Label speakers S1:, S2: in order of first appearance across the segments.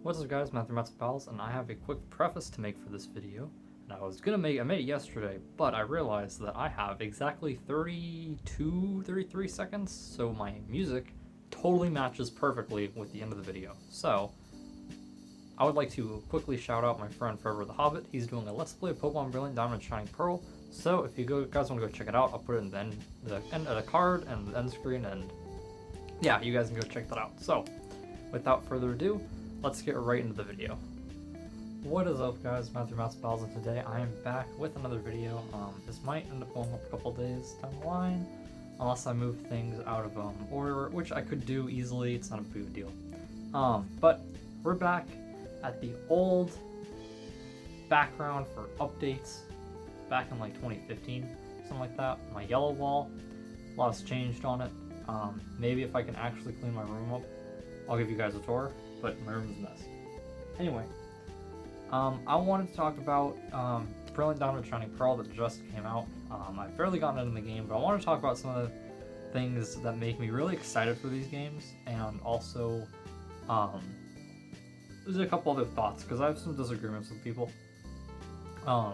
S1: What's up guys, Matthew Pals, and I have a quick preface to make for this video. And I made it yesterday, but I realized that I have exactly 33 seconds, so my music totally matches perfectly with the end of the video. So, I would like to quickly shout out my friend ForeverTheHobbit. He's doing a Let's Play of Pokemon Brilliant Diamond and Shining Pearl, so if you guys want to go check it out, I'll put it in the end of the card and the end screen, and yeah, you guys can go check that out. So, without further ado, let's get right into the video. What is up guys, Matthew Pals, and today I am back with another video. This might end up going up a couple days down the line, unless I move things out of order, which I could do easily, it's not a big deal. But we're back at the old background for updates, back in like 2015, something like that. My yellow wall, a lot's changed on it. Maybe if I can actually clean my room up, I'll give you guys a tour, but my room is a mess. Anyway, I wanted to talk about Brilliant Diamond and Shining Pearl that just came out. I've barely gotten into the game, but I want to talk about some of the things that make me really excited for these games, and also there's a couple other thoughts, because I have some disagreements with people, or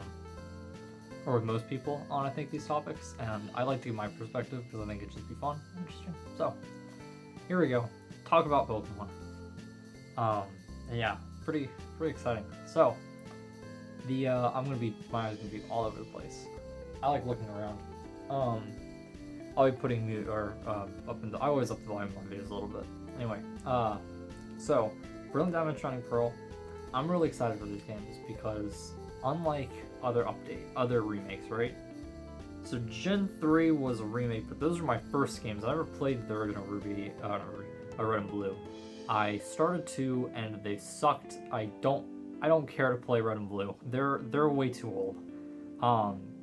S1: with most people on, I think, these topics, and I like to give my perspective because I think it'd just be fun and interesting. So, here we go. Talk about Pokemon. And yeah, pretty exciting. So, my eyes gonna be all over the place. I like looking around. I'll be putting mute or I always up the volume on videos a little bit. Anyway, so Brilliant Diamond Shining Pearl, I'm really excited for these games because unlike other remakes, right? So Gen 3 was a remake, but those are my first games. I never played the original Red and Blue. I started to, and they sucked. I don't care to play Red and Blue. They're way too old.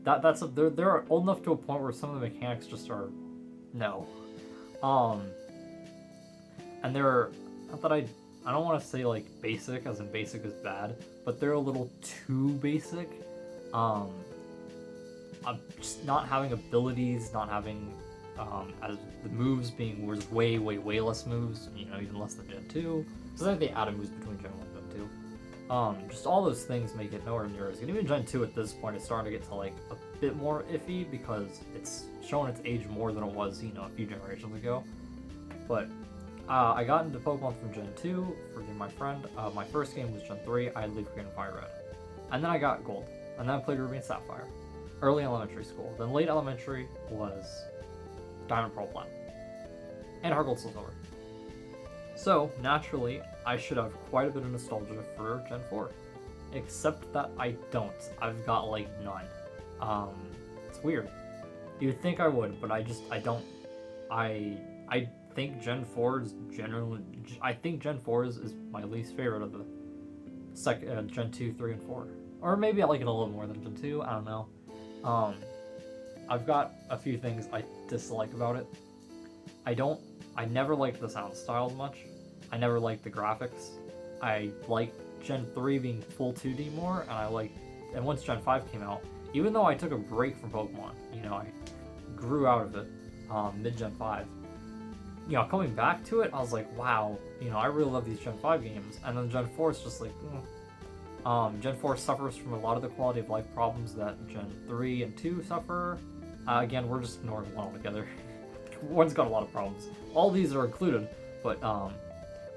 S1: They're old enough to a point where some of the mechanics just are no. And they're not that I don't want to say like basic, as in basic is bad, but they're a little too basic. Just not having abilities, not having as the moves being way less moves, even less than Gen 2. So I think they added moves between Gen 1 and Gen 2. Just all those things make it nowhere near as good. Even Gen 2 at this point is starting to get to like a bit more iffy because it's showing its age more than it was, a few generations ago. But I got into Pokemon from Gen 2 for my friend. My first game was Gen 3. I had Leaf Green and Fire Red. And then I got Gold. And then I played Ruby and Sapphire. Early elementary school. Then late elementary was Diamond, Pearl, Platinum. And Heart Gold, Soul Silver. So, naturally, I should have quite a bit of nostalgia for Gen 4. Except that I don't. I've got, like, none. It's weird. You'd think I would, but I don't. I think Gen 4 is Gen 4 is my least favorite of the Gen 2, 3, and 4. Or maybe I like it a little more than Gen 2, I don't know. I've got a few things I dislike about it. I never liked the sound styles much. I never liked the graphics. I liked Gen 3 being full 2D more, and once Gen 5 came out, even though I took a break from Pokemon, I grew out of it, mid-Gen 5, coming back to it, I was like, wow, I really love these Gen 5 games, and then Gen 4 is just like, Gen 4 suffers from a lot of the quality of life problems that Gen 3 and 2 suffer. Again, we're just ignoring one altogether. One's got a lot of problems. All these are included, but I'm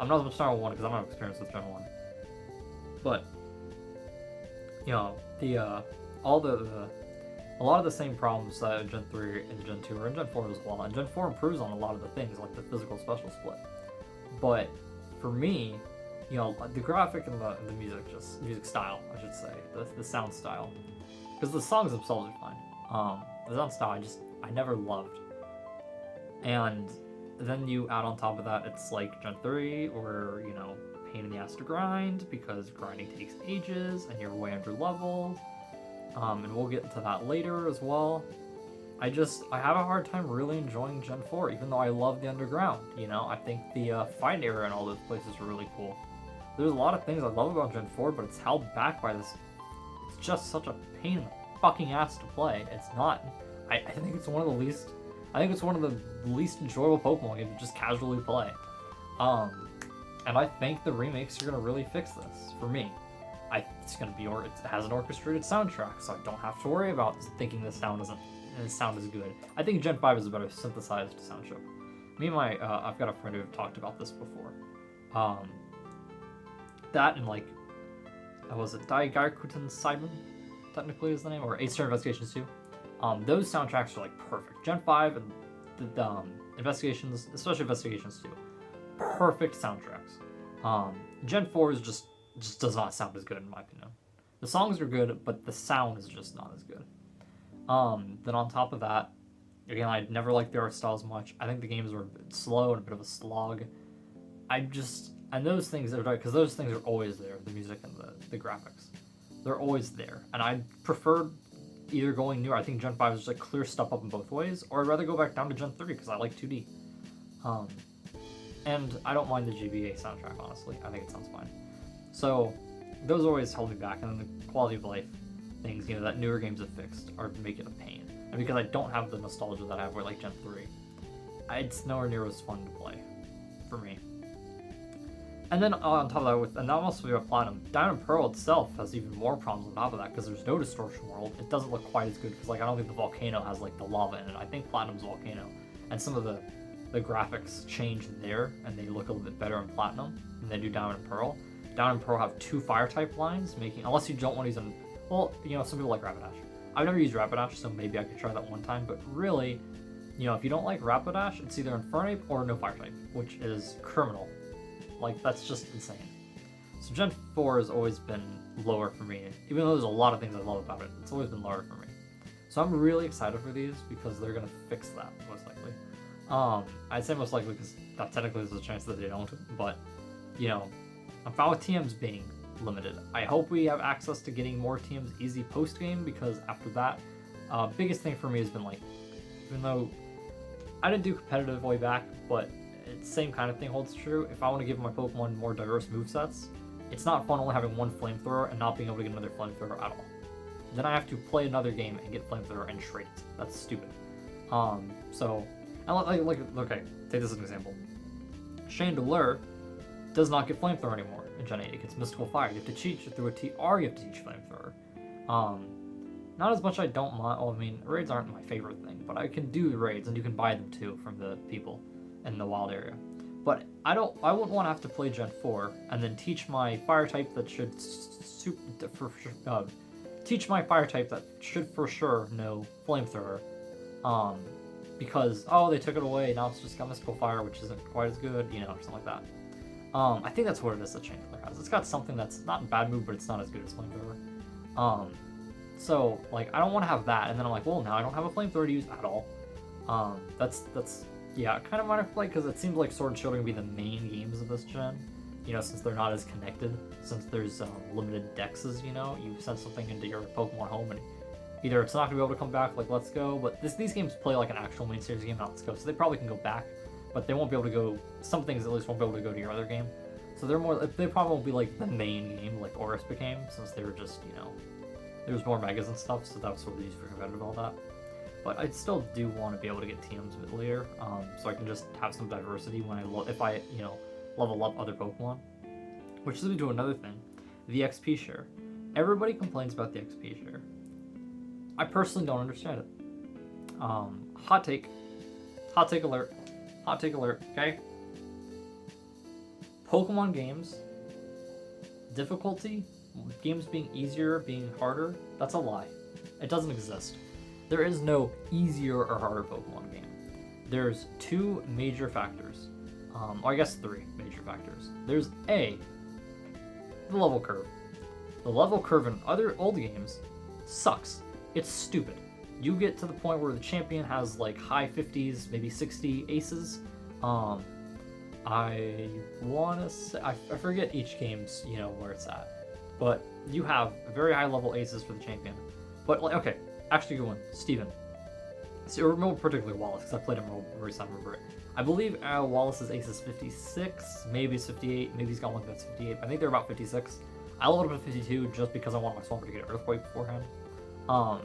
S1: not as much talking about one because I don't have experience with Gen 1. But a lot of the same problems that Gen 3 and Gen 2 are in Gen 4 as well. And Gen 4 improves on a lot of the things, like the physical special split. But for me, the graphic and the music style, I should say, the sound style, because the songs themselves are fine. The sound style I never loved. And then you add on top of that, it's like Gen 3, or pain in the ass to grind because grinding takes ages and you're way under leveled. And we'll get into that later as well. I have a hard time really enjoying Gen 4, even though I love the underground. I think the fight area and all those places are really cool. There's a lot of things I love about Gen 4, but it's held back by this. It's just such a pain in the fucking ass to play. It's not. I think it's one of the least. I think it's one of the least enjoyable Pokemon games to just casually play. And I think the remakes are gonna really fix this for me. It's gonna be it has an orchestrated soundtrack, so I don't have to worry about thinking the sound is good. I think Gen 5 is a better synthesized sound chip. Me and I've got a friend who've talked about this before. That and like, was it Daigaikuten Simon? Technically is the name, or 8 Star Investigations 2. Those soundtracks are like perfect. Gen 5 and the Investigations, especially Investigations 2, perfect soundtracks. Gen 4 is just does not sound as good in my opinion. The songs are good, but the sound is just not as good. Then on top of that, again, I never liked the art style as much. I think the games were a bit slow and a bit of a slog. And those things are because those things are always there, the music and the graphics. They're always there. And I prefer either going newer. I think Gen 5 is just like clear step up in both ways, or I'd rather go back down to Gen 3 because I like 2D. And I don't mind the GBA soundtrack, honestly. I think it sounds fine. So those always hold me back, and then the quality of life things, that newer games have fixed are making a pain. And because I don't have the nostalgia that I have with like Gen 3, it's nowhere near as fun to play for me. And then on top of that, and that also with Platinum, Diamond Pearl itself has even more problems on top of that because there's no distortion world. It doesn't look quite as good because I don't think the volcano has like the lava in it. I think Platinum's volcano, and some of the graphics change there, and they look a little bit better in Platinum than they do Diamond and Pearl. Diamond and Pearl have 2 fire type lines, unless you don't want to use them. Well, some people like Rapidash. I've never used Rapidash, so maybe I could try that one time. But really, if you don't like Rapidash, it's either Infernape or no fire type, which is criminal. Like, that's just insane. So Gen 4 has always been lower for me. Even though there's a lot of things I love about it, it's always been lower for me. So I'm really excited for these because they're going to fix that, most likely. I'd say most likely because that technically there's a chance that they don't. But, I'm fine with TMs being limited. I hope we have access to getting more TMs easy post-game because after that, biggest thing for me has been like, even though I didn't do competitive way back, but it's same kind of thing holds true. If I want to give my Pokemon more diverse movesets, it's not fun only having one flamethrower and not being able to get another flamethrower at all. Then I have to play another game and get flamethrower and trade it. That's stupid. Okay, take this as an example. Chandelure does not get flamethrower anymore in Gen 8. It gets mystical fire. You have to cheat through a TR. You have to teach flamethrower. Not as much I don't mind. Well, I mean, raids aren't my favorite thing, but I can do the raids, and you can buy them too from the people in the wild area. But I wouldn't want to have to play Gen 4 and then teach my fire type that should teach my fire type that should for sure know flamethrower. Because they took it away, now it's just got mystical fire, which isn't quite as good, or something like that. I think that's what it is that Chandelure has. It's got something that's not a bad move, but it's not as good as flamethrower. So like I don't want to have that, and then I'm like, well, now I don't have a flamethrower to use at all. That's kind of minor play because it seems like Sword and Shield are gonna be the main games of this gen. Since they're not as connected, since there's limited dexes. You send something into your Pokemon home and either it's not gonna be able to come back like Let's Go, but these games play like an actual main series game, not Let's Go, so they probably can go back, but they won't be able to go. Some things at least won't be able to go to your other game. So they probably won't be like the main game like Oris became, since they were just there was more megas and stuff, so that was what we used for competitive all that. But I still do want to be able to get TMs a bit later, so I can just have some diversity when if I level up other Pokemon. Which leads me to another thing, the XP share. Everybody complains about the XP share. I personally don't understand it. Hot take alert, okay? Pokemon games, difficulty, games being easier, being harder, that's a lie. It doesn't exist. There is no easier or harder Pokemon game. There's 2 major factors. Or I guess 3 major factors. There's A, the level curve. The level curve in other old games sucks. It's stupid. You get to the point where the champion has like high 50s, maybe 60 aces. I wanna say, I forget each game's, where it's at. But you have very high level aces for the champion. But like, okay, actually good one, Steven. Or more particularly Wallace, because I played him every time I remember it. I believe Wallace's ace is 56, maybe it's 58, maybe he's got one that's 58. I think they're about 56. I leveled up to 52 just because I want my Swampert to get Earthquake beforehand. So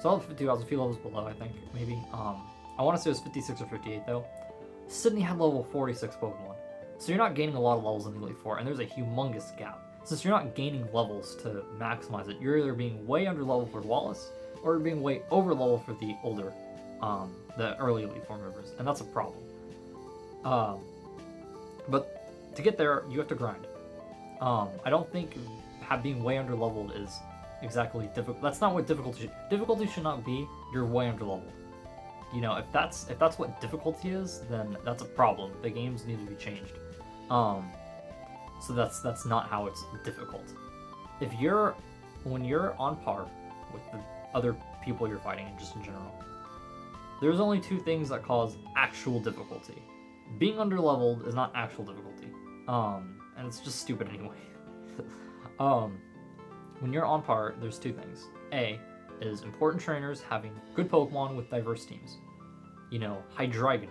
S1: I leveled 52, I was a few levels below, I think, maybe. I want to say it was 56 or 58 though. Sydney had level 46 Pokemon. So you're not gaining a lot of levels in the Elite Four, and there's a humongous gap. Since you're not gaining levels to maximize it, you're either being way under level for Wallace, or you're being way over level for the older, the early Elite Four members, and that's a problem. But to get there, you have to grind. I don't think being way under leveled is exactly difficult. That's not what difficulty should not be. You're way under leveled. You know, if that's what difficulty is, then that's a problem. The games need to be changed. So that's not how it's difficult. When you're on par with the other people you're fighting, just in general, there's only two things that cause actual difficulty. Being underleveled is not actual difficulty. And it's just stupid anyway. When you're on par, there's two things. A is important trainers having good Pokemon with diverse teams. You know, Hydreigon.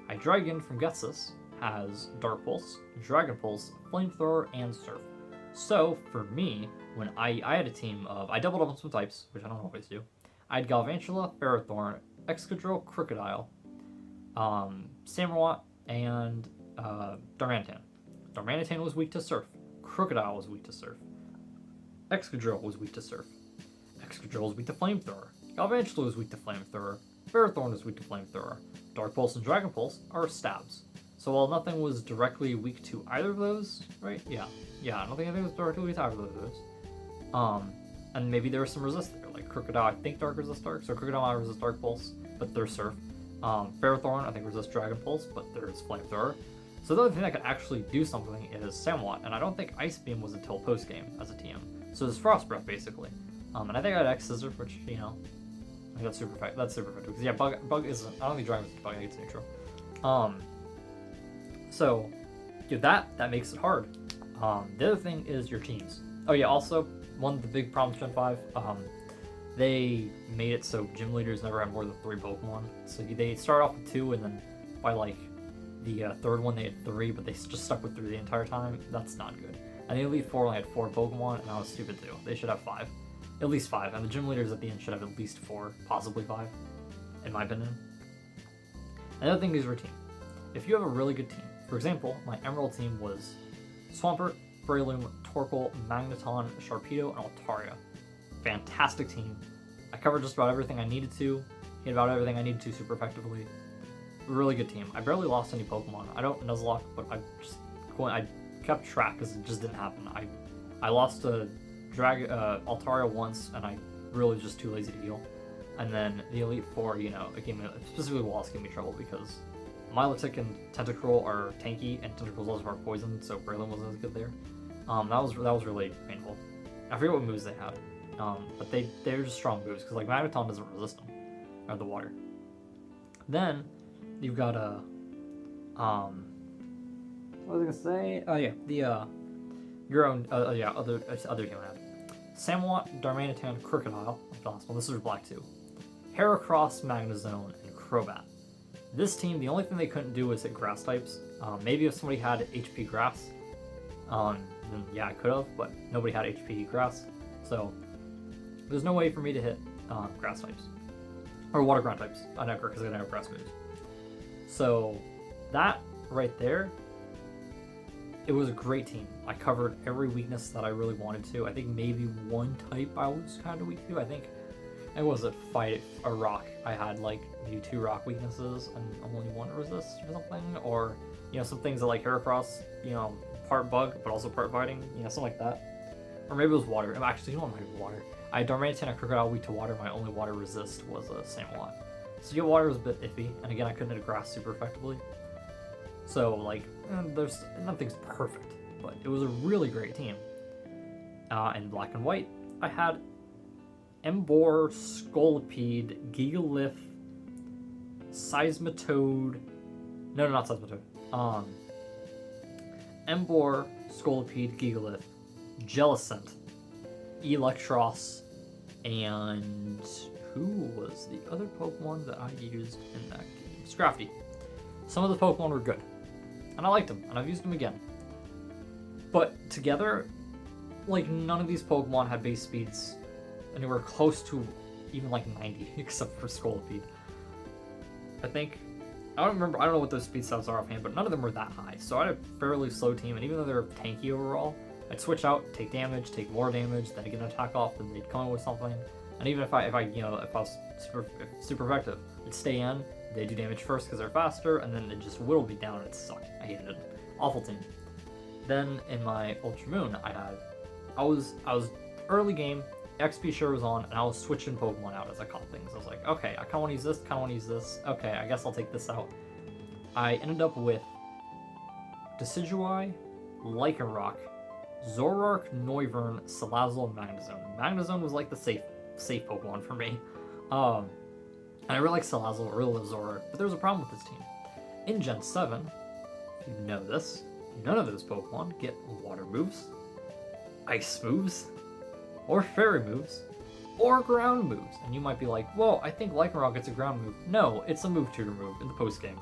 S1: Hydreigon from Getsus has Dark Pulse, Dragon Pulse, Flamethrower, and Surf. So, for me, when I had a team of... I doubled up on some types, which I don't always do. I had Galvantula, Ferrothorn, Excadrill, Crocodile, Samurott, and Darmanitan. Darmanitan was weak to Surf. Crocodile was weak to Surf. Excadrill was weak to Surf. Excadrill was weak to Flamethrower. Galvantula was weak to Flamethrower. Ferrothorn was weak to Flamethrower. Dark Pulse and Dragon Pulse are stabs. So while nothing was directly weak to either of those, right? Yeah, I don't think anything was directly weak to either of those. And maybe there was some resist there, like Crocodile, I think Dark resists Dark, so Crocodile might resist Dark Pulse, but there's Surf. Ferrothorn, I think, resists Dragon Pulse, but there's Flamethrower. So the other thing that could actually do something is Samurott, and I don't think Ice Beam was until post-game as a TM. So it's Frost Breath, basically. And I think I had X Scissor, which, you know, I think that's super effective. Because, yeah, Bug isn't, I don't think Dragon is Bug, I think it's neutral. So, yeah, that makes it hard. The other thing is your teams. Oh yeah, also, one of the big problems Gen 5, they made it so gym leaders never had more than 3 Pokemon. So they start off with 2, and then by like the third one they had 3, but they just stuck with 3 the entire time. That's not good. And the Elite Four only had 4 Pokemon, and I was stupid too. They should have 5. At least 5. And the gym leaders at the end should have at least 4, possibly 5, in my opinion. Another thing is your team. If you have a really good team, for example, my Emerald team was Swampert, Breloom, Torkoal, Magneton, Sharpedo, and Altaria. Fantastic team. I covered just about everything I needed to, hit about everything I needed to super effectively. Really good team. I barely lost any Pokemon. I don't Nuzlocke, but I kept track because it just didn't happen. I lost a Altaria once, and I really was just too lazy to heal. And then the Elite Four, you know, it gave me, specifically Wallace gave me trouble because Milotic and Tentacruel are tanky, and Tentacruel's also are poison, so Breloom wasn't as good there. That was really painful. I forget what moves they had, but they're just strong moves because like Magneton doesn't resist them, or the water. Then you've got what was I gonna say? Oh yeah, your own other team I had. Samurott, Darmanitan, Crocodile, like the last one. This is Black 2. Heracross, Magnezone, and Crobat. This team, the only thing they couldn't do was hit grass types. Maybe if somebody had HP grass, then yeah, I could have, but nobody had HP grass. So there's no way for me to hit grass types. Or water ground types. I never, because I didn't have grass moves. So that right there, it was a great team. I covered every weakness that I really wanted to. I think maybe one type I was kind of weak to. I think it was fight a rock. I had like maybe 2 rock weaknesses and only 1 resist or something. Or, you know, some things that like Heracross, you know, part bug, but also part fighting, you know, something like that. Or maybe it was water. Actually, you know what, might be water. I had Darmanitan and Crocodile weak to water. My only water resist was a Samurott. So yeah, water was a bit iffy. And again, I couldn't hit grass super effectively. So, like, nothing's perfect, but it was a really great team. In Black and White, I had Emboar, Scolipede, Gigalith, Seismitoad. No, not Seismitoad. Emboar, Scolipede, Gigalith, Jellicent, Electros, and who was the other Pokemon that I used in that game? Scrafty. Some of the Pokemon were good, and I liked them, and I've used them again. But together, like, none of these Pokemon had base speeds anywhere close to even like 90, except for Scolipede. I think I don't know what those speed stats are offhand, but none of them were that high. So I had a fairly slow team, and even though they were tanky overall, I'd switch out, take damage, take more damage, then get an attack off, then they'd come in with something. And even if I was super effective, I'd stay in, they do damage first because they're faster, and then it just whittled me down and it sucked. I hated it. Awful team. Then in my Ultra Moon, I was early game, XP share was on, and I was switching Pokemon out as I caught things. I was like, okay, I kinda wanna use this, okay, I guess I'll take this out. I ended up with Decidueye, Lycanroc, Zoroark, Noivern, Salazzle, and Magnezone. Magnezone was like the safe Pokemon for me. And I really like Salazzle, I really love Zoroark, but there was a problem with this team. In Gen 7, if you know this, none of those Pokemon get water moves, ice moves, or fairy moves, or ground moves. And you might be like, whoa, I think Lycanroc gets a ground move. No, it's a move tutor move in the post game.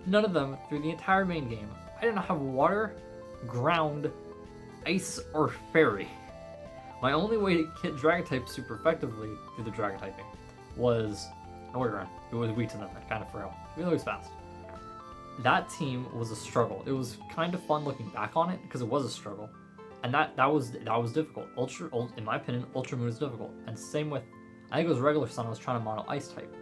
S1: None of them through the entire main game. I did not have water, ground, ice, or fairy. My only way to hit Dragon type super effectively through the Dragon typing was Noivern. It was weak to them and kind of frail, even though it was fast. That team was a struggle. It was kind of fun looking back on it because it was a struggle, and that was difficult. In my opinion, Ultra Moon is difficult, and same with, I think it was Regular Sun. I was trying to mono Ice type,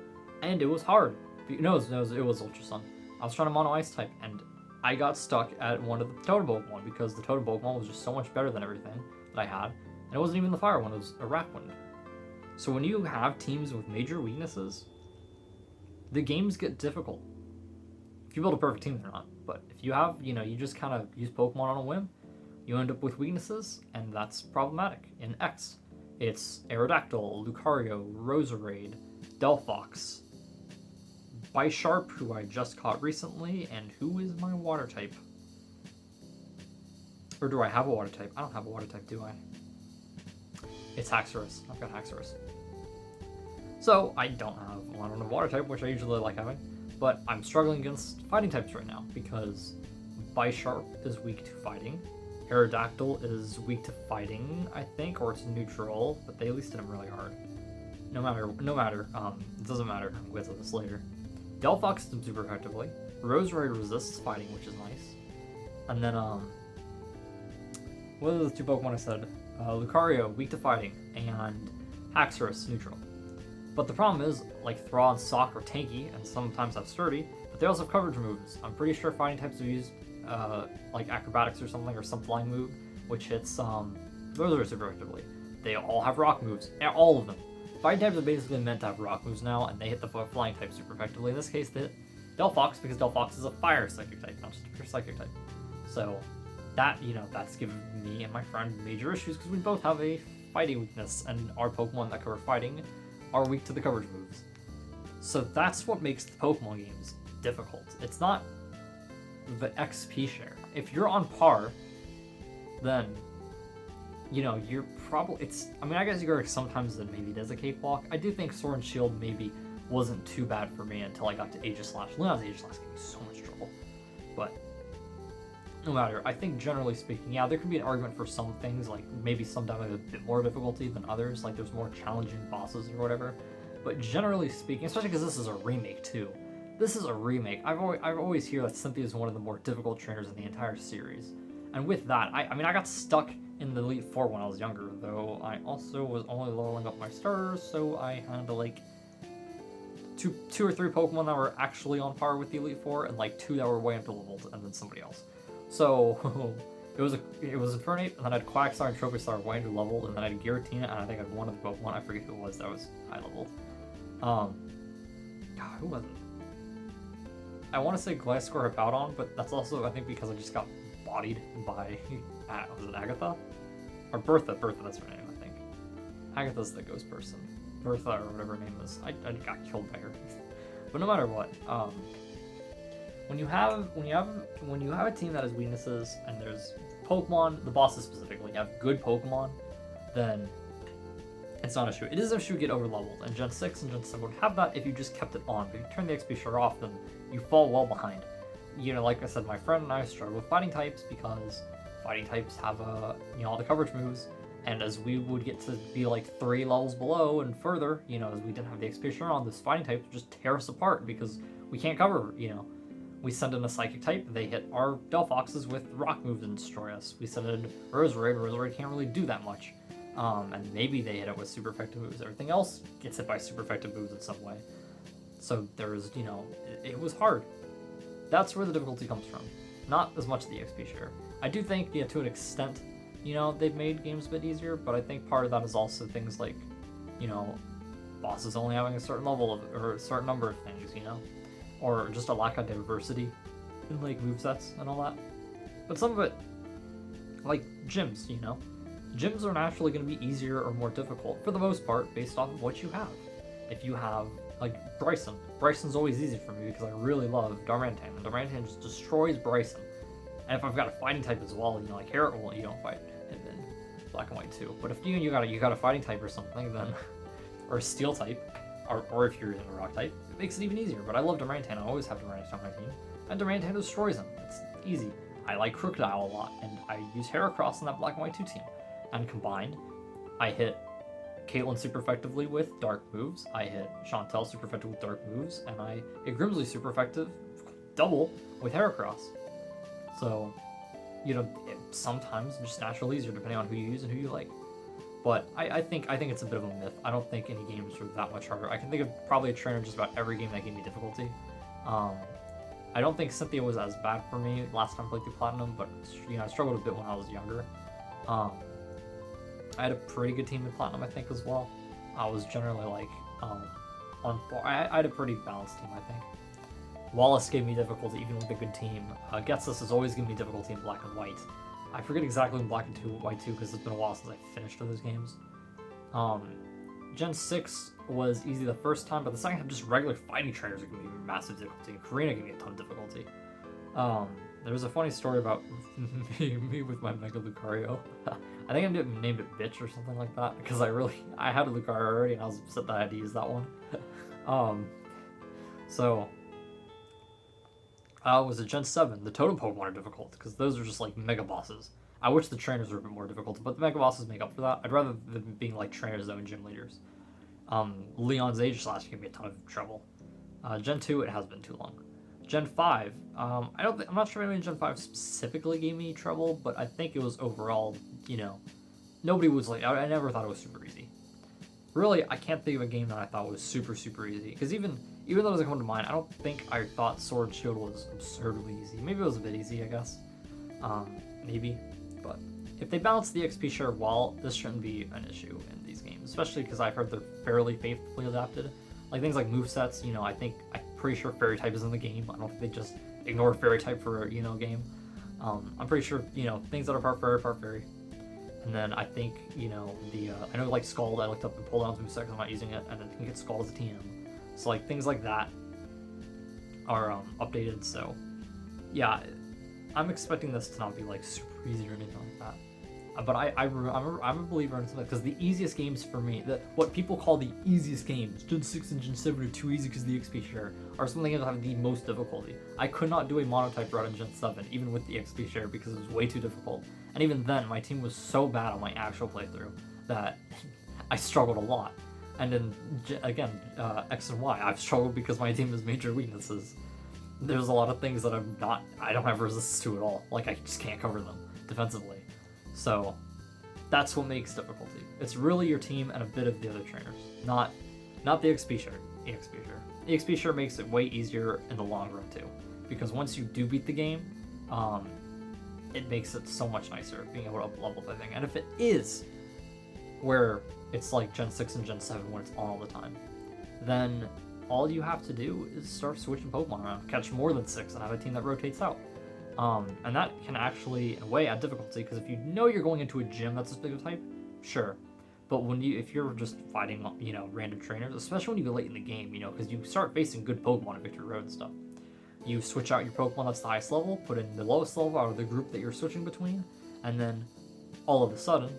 S1: and it was hard. No, it was Ultra Sun. I was trying to mono Ice type, and I got stuck at one of the Totem Pokemon because the Totem Pokemon was just so much better than everything that I had, and it wasn't even the Fire one. It was a Rakwind. So when you have teams with major weaknesses, the games get difficult. If you build a perfect team, they're not. But if you have, you just kind of use Pokemon on a whim, you end up with weaknesses, and that's problematic. In X, it's Aerodactyl, Lucario, Roserade, Delphox, Bisharp, who I just caught recently, and who is my water type? Or do I have a water type? I don't have a water type, do I? It's Haxorus. I've got Haxorus. So, I don't have a water type, which I usually like having. But I'm struggling against fighting types right now because Bisharp is weak to fighting. Aerodactyl is weak to fighting, I think, or it's neutral, but they at least hit him really hard. No matter, it doesn't matter. I'm going to this later. Delphox hits him super effectively. Roserade resists fighting, which is nice. And then, what are the two Pokemon I said? Lucario, weak to fighting, and Haxorus, neutral. But the problem is, like, Thraw and Sock are tanky, and sometimes have sturdy, but they also have coverage moves. I'm pretty sure fighting types have used, like, acrobatics or something, or some flying move, which hits, those are super effectively. They all have rock moves, all of them. Fighting types are basically meant to have rock moves now, and they hit the flying type super effectively. In this case, they hit Delphox, because Delphox is a fire psychic type, not just a pure psychic type. So, that, that's given me and my friend major issues, because we both have a fighting weakness, and our Pokemon that cover fighting are weak to the coverage moves. So that's what makes the Pokemon games difficult. It's not the XP share. If you're on par, then, you're probably, I guess you're sometimes then maybe it is a cakewalk. I do think Sword and Shield maybe wasn't too bad for me until I got to Aegislash. Leon's Aegislash gave me so much trouble. But no matter, I think generally speaking, yeah, there could be an argument for some things, like maybe some have a bit more difficulty than others, like there's more challenging bosses or whatever. But generally speaking, especially because this is a remake too. This is a remake. I've always heard that Cynthia is one of the more difficult trainers in the entire series. And with that, I got stuck in the Elite Four when I was younger, though I also was only leveling up my starters, so I had like two or three Pokemon that were actually on par with the Elite Four, and like two that were way up leveled, and then somebody else. So it was Infernape, and then I had Quagsire and Tropiustar way under leveled, and then I had Giratina, and I think I had one of the Pokemon, I forget who it was, that was high leveled. God, who was it? I want to say Gliscor or Hippowdon, but that's also, I think, because I just got bodied by, was it Agatha? Or Bertha, that's her name, I think. Agatha's the ghost person. Bertha, or whatever her name is. I got killed by her. But no matter what, when you have a team that has weaknesses, and there's Pokemon, the bosses specifically, have good Pokemon, then it's not an issue. It is an issue to get over leveled, and Gen 6 and Gen 7 would have that if you just kept it on. But if you turn the XP share off, then you fall well behind. Like I said, my friend and I struggle with fighting types because fighting types have all the coverage moves, and as we would get to be like 3 levels below and further, as we didn't have the XP share on, this fighting types would just tear us apart because we can't cover, We send in a Psychic type, they hit our Delphoxes with rock moves and destroy us. We send in Roserade can't really do that much. And maybe they hit it with super effective moves. Everything else gets hit by super effective moves in some way. So there's, it was hard. That's where the difficulty comes from. Not as much the XP share. I do think, to an extent, they've made games a bit easier, but I think part of that is also things like, bosses only having a certain level of, or a certain number of things, or just a lack of diversity in like movesets and all that. But some of it, like gyms, gyms are naturally going to be easier or more difficult for the most part based off of what you have. If you have like Bryson's always easy for me because I really love Darmanitan, and Darmanitan just destroys Bryson. And if I've got a fighting type as well, like Herrick, well, you don't fight him in Black and White too. But if you got a fighting type or something, then or a steel type, or if you're in a rock type, it makes it even easier. But I love Darmanitan. I always have Darmanitan on my team, and Darmanitan destroys him. It's easy. I like Crocodile a lot, and I use Heracross in that Black and White 2 team. And combined, I hit Caitlyn super effectively with dark moves. I hit Chantel super effective with dark moves, and I hit Grimsley super effective double with Heracross. So, sometimes it's just naturally easier depending on who you use and who you like. But I think it's a bit of a myth. I don't think any games are that much harder. I can think of probably a trainer just about every game that gave me difficulty. I don't think Cynthia was as bad for me last time I played through Platinum, but I struggled a bit when I was younger. I had a pretty good team in Platinum, I think, as well. I was generally like I had a pretty balanced team, I think. Wallace gave me difficulty even with a good team. Getsus has always given me difficulty in Black and White. I forget exactly in Black and White 2 because it's been a while since I finished those games. Gen 6 was easy the first time, but the second time just regular fighting trainers are giving me massive difficulty. Karina gave me a ton of difficulty. There's a funny story about me with my Mega Lucario. I think I named it Bitch or something like that because I had a Lucario already and I was upset that I had to use that one. Was it Gen 7? The Totem Pokemon are difficult because those are just like Mega Bosses. I wish the trainers were a bit more difficult, but the Mega Bosses make up for that. I'd rather them being like trainers though and gym leaders. Leon's Age Slash gave me a ton of trouble. Gen 2, it has been too long. Gen 5, I'm not sure if Gen 5 specifically gave me trouble, but I think it was overall, nobody was like, I never thought it was super easy. Really, I can't think of a game that I thought was super, super easy, because even though it doesn't come to mind, I don't think I thought Sword and Shield was absurdly easy. Maybe it was a bit easy, I guess. Maybe, but if they balance the XP share well, this shouldn't be an issue in these games, especially because I've heard they're fairly faithfully adapted. Like things like movesets, I'm pretty sure Fairy type is in the game. I don't think they just ignore Fairy type for a game. I'm pretty sure things that are part Fairy. And then I think I know like Scald, I looked up and pulled down moveset because I'm not using it, and I think it's Scald as a TM. So like things like that are updated. So yeah, I'm expecting this to not be like super easy or anything like that. But I'm a believer in something because the easiest games for me, what people call the easiest games, Gen 6 and Gen 7 are too easy because of the XP share, are some of the games that have the most difficulty. I could not do a monotype route in Gen 7, even with the XP share, because it was way too difficult. And even then, my team was so bad on my actual playthrough that I struggled a lot. And then, again, X and Y, I've struggled because my team has major weaknesses. There's a lot of things that I don't have resistance to at all. Like, I just can't cover them defensively. So that's what makes difficulty. It's really your team and a bit of the other trainers, not the XP share. The XP share makes it way easier in the long run too, because once you do beat the game, it makes it so much nicer being able to up level the thing. And if it is where it's like Gen 6 and Gen 7 when it's on all the time, then all you have to do is start switching Pokemon around, catch more than 6, and have a team that rotates out. And that can actually, in a way, add difficulty, because if you know you're going into a gym that's a big type, sure. But if you're just fighting, random trainers, especially when you go late in the game, because you start facing good Pokemon at Victory Road and stuff, you switch out your Pokemon that's the highest level, put in the lowest level out of the group that you're switching between, and then all of a sudden,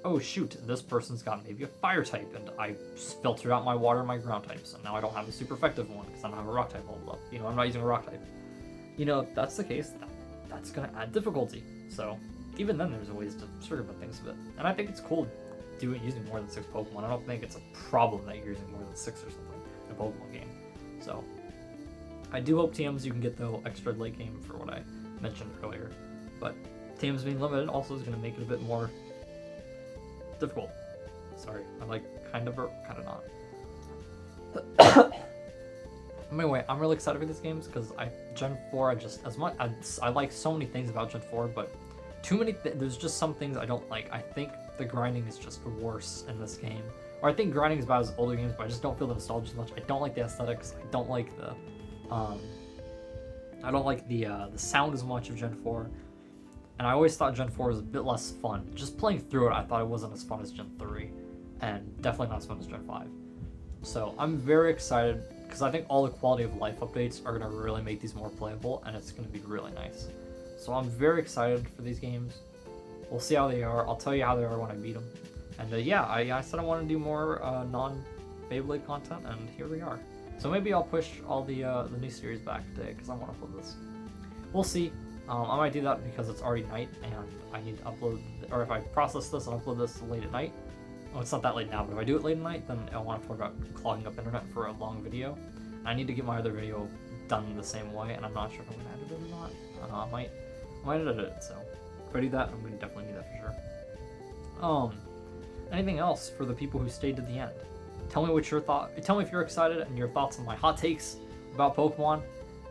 S1: oh shoot, this person's got maybe a fire type, and I filtered out my water and my ground types, and now I don't have a super effective one because I don't have a rock type leveled up. I'm not using a rock type. If that's the case, that's going to add difficulty. So even then, there's ways to circumvent things a bit. And I think it's cool using more than 6 Pokemon. I don't think it's a problem that you're using more than 6 or something in a Pokemon game. So I do hope TMs you can get the extra late game for what I mentioned earlier, but TMs being limited also is going to make it a bit more difficult. Sorry, I'm like kind of not. Anyway, I'm really excited for these games because Gen 4, I like so many things about Gen 4, but there's just some things I don't like. I think the grinding is just worse in this game. Or I think grinding is about as older games, but I just don't feel the nostalgia as much. I don't like the aesthetics. I don't like the sound as much of Gen 4. And I always thought Gen 4 was a bit less fun. Just playing through it, I thought it wasn't as fun as Gen 3. And definitely not as fun as Gen 5. So I'm very excited because I think all the quality of life updates are going to really make these more playable, and it's going to be really nice. So I'm very excited for these games. We'll see how they are. I'll tell you how they are when I beat them. And yeah, I said I want to do more non-Beyblade content, and here we are. So maybe I'll push all the new series back today because I want to upload this. We'll see. I might do that because it's already night and I need to upload, or if I process this and upload this late at night. Oh, it's not that late now, but if I do it late at night, then I want to talk about clogging up internet for a long video. I need to get my other video done the same way, and I'm not sure if I'm going to edit it or not. I might edit it, so if I do that, I'm going to definitely do that for sure. Anything else for the people who stayed to the end? Tell me what your tell me if you're excited and your thoughts on my hot takes about Pokemon.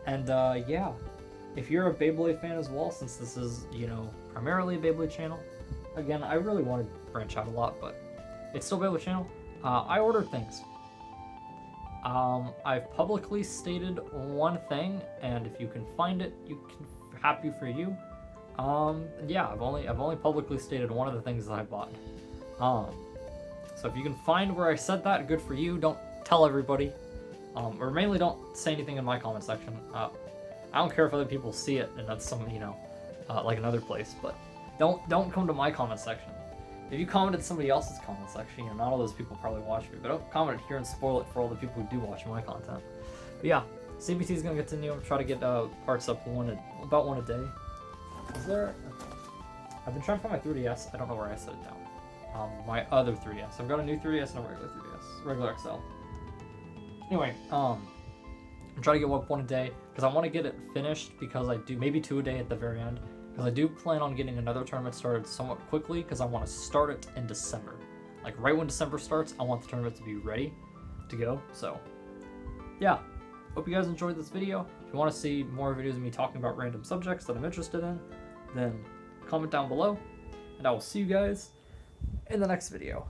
S1: And yeah, if you're a Beyblade fan as well, since this is, primarily a Beyblade channel, again, I really want to branch out a lot, but it's still a Beyblade channel. I ordered things. I've publicly stated one thing, and if you can find it, happy for you. Yeah, I've only publicly stated one of the things that I bought. So if you can find where I said that, good for you. Don't tell everybody. Or mainly don't say anything in my comment section. I don't care if other people see it and that's some, like another place, but don't come to my comment section. If you commented somebody else's comment section, not all those people probably watch me, but don't comment it here and spoil it for all the people who do watch my content. But yeah, CBT is gonna continue. Try to get parts up about one a day. Is there? I've been trying to find my 3DS. I don't know where I set it down. My other 3DS. I've got a new 3DS and a regular 3DS, regular XL. Anyway, I'm trying to get one a day because I want to get it finished because I do maybe 2 a day at the very end because I do plan on getting another tournament started somewhat quickly because I want to start it in December. Like right when December starts, I want the tournament to be ready to go. So yeah, hope you guys enjoyed this video. If you want to see more videos of me talking about random subjects that I'm interested in, then comment down below, and I will see you guys in the next video.